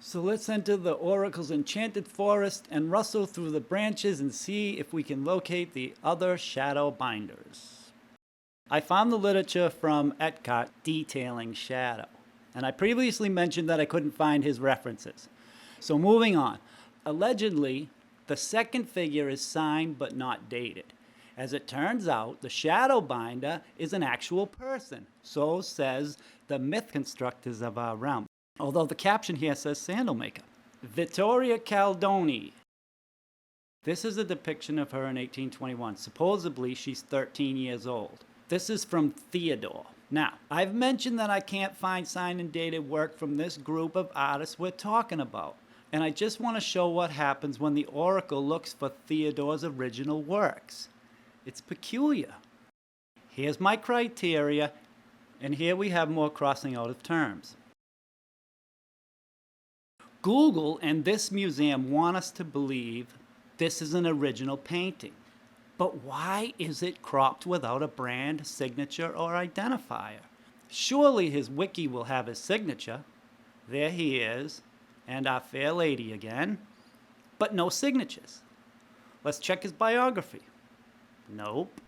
So let's enter the oracle's enchanted forest and rustle through the branches and see if we can locate the other shadow binders. I found the literature from Ekert detailing shadow, and I previously mentioned that I couldn't find his references. So moving on. Allegedly, the second figure is signed but not dated. As it turns out, the shadow binder is an actual person. So says the myth constructors of our realm. Although the caption here says sandal maker. VITTORIA CALDONI. This is a depiction of her in 1821. Supposedly, she's 13 years old. This is from Theodor. Now, I've mentioned that I can't find signed and dated work from this group of artists we're talking about. And I just want to show what happens when the oracle looks for Theodor's original works. It's peculiar. Here's my criteria, and here we have more crossing out of terms. Google and this museum want us to believe this is an original painting. But why is it cropped without a brand, signature, or identifier? Surely his wiki will have his signature. There he is, and our fair lady again, but no signatures. Let's check his biography. Nope.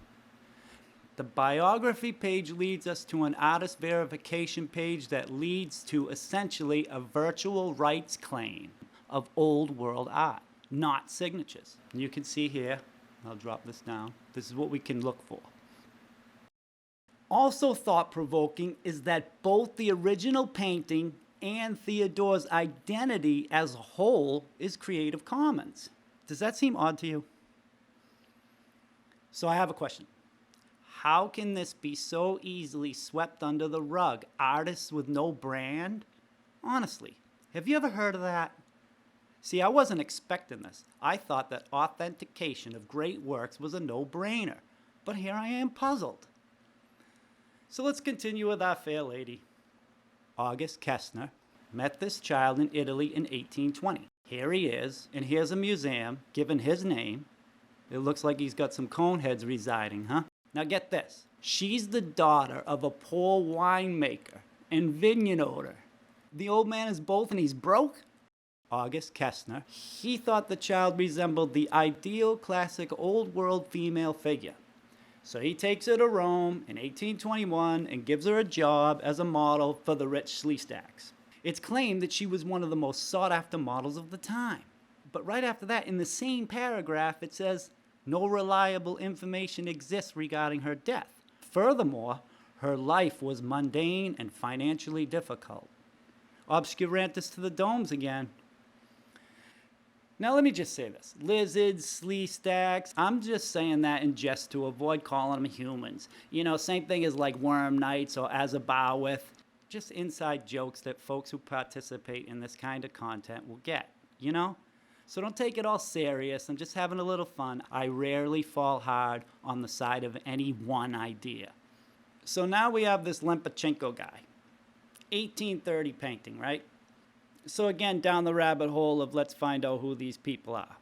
The biography page leads us to an artist verification page that leads to essentially a virtual rights claim of old world art, not signatures. And you can see here, I'll drop this down. This is what we can look for. Also thought-provoking is that both the original painting and Theodor's identity as a whole is Creative Commons. Does that seem odd to you? So I have a question. How can this be so easily swept under the rug? Artists with no brand? Honestly, have you ever heard of that? See, I wasn't expecting this. I thought that authentication of great works was a no-brainer. But here I am puzzled. So let's continue with our fair lady. August Kestner met this child in Italy in 1820. Here he is, and here's a museum given his name. It looks like he's got some cone heads residing, huh? Now get this. She's the daughter of a poor winemaker and vineyard owner. The old man is both and he's broke? August Kestner, he thought the child resembled the ideal classic old world female figure. So he takes her to Rome in 1821 and gives her a job as a model for the rich Sleestacks. It's claimed that she was one of the most sought after models of the time. But right after that, in the same paragraph, it says, no reliable information exists regarding her death. Furthermore, her life was mundane and financially difficult. Obscurantus to the domes again. Now let me just say this. Lizards, Sleestacks, I'm just saying that in jest to avoid calling them humans. You know, same thing as like worm knights or Azabawith. Just inside jokes that folks who participate in this kind of content will get, you know? So don't take it all serious. I'm just having a little fun. I rarely fall hard on the side of any one idea. So now we have this Lempachenko guy. 1830 painting, right? So again, down the rabbit hole of let's find out who these people are.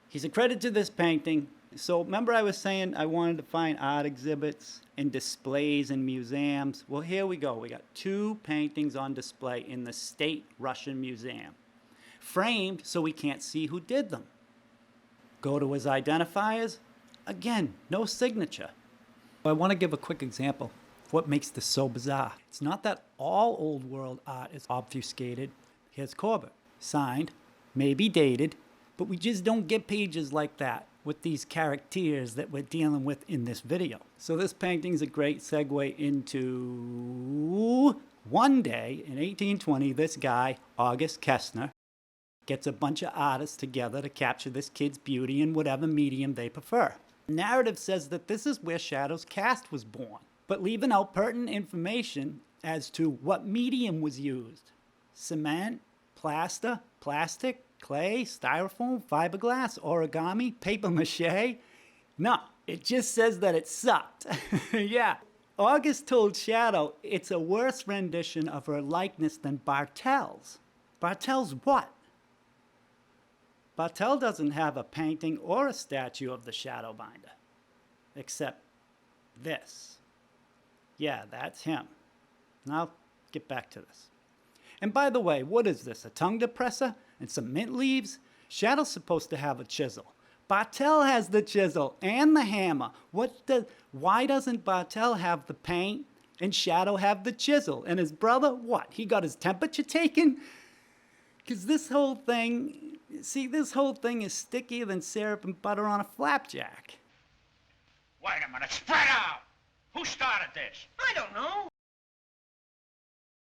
He's accredited to this painting. So remember I was saying I wanted to find art exhibits and displays in museums? Well, here we go. We got 2 paintings on display in the State Russian Museum. Framed so we can't see who did them. Go to his identifiers. Again, no signature. I want to give a quick example of what makes this so bizarre. It's not that all old world art is obfuscated. Here's Corbett. Signed, maybe dated, but we just don't get pages like that with these characters that we're dealing with in this video. So this painting is a great segue into one day in 1820, this guy, August Kestner, gets a bunch of artists together to capture this kid's beauty in whatever medium they prefer. The narrative says that this is where Shadow's cast was born, but leaving out pertinent information as to what medium was used. Cement, plaster, plastic, clay, styrofoam, fiberglass, origami, paper mache. No, it just says that it sucked. Yeah. August told Shadow it's a worse rendition of her likeness than Bartel's. Bartel's what? Bartel doesn't have a painting or a statue of the shadow binder, except this. Yeah, that's him. Now, get back to this. And by the way, what is this, a tongue depressor and some mint leaves? Shadow's supposed to have a chisel. Bartel has the chisel and the hammer. Why doesn't Bartel have the paint and Shadow have the chisel? And his brother, what? He got his temperature taken? Because this whole thing, see, this whole thing is stickier than syrup and butter on a flapjack. Wait a minute, spread out! Who started this? I don't know.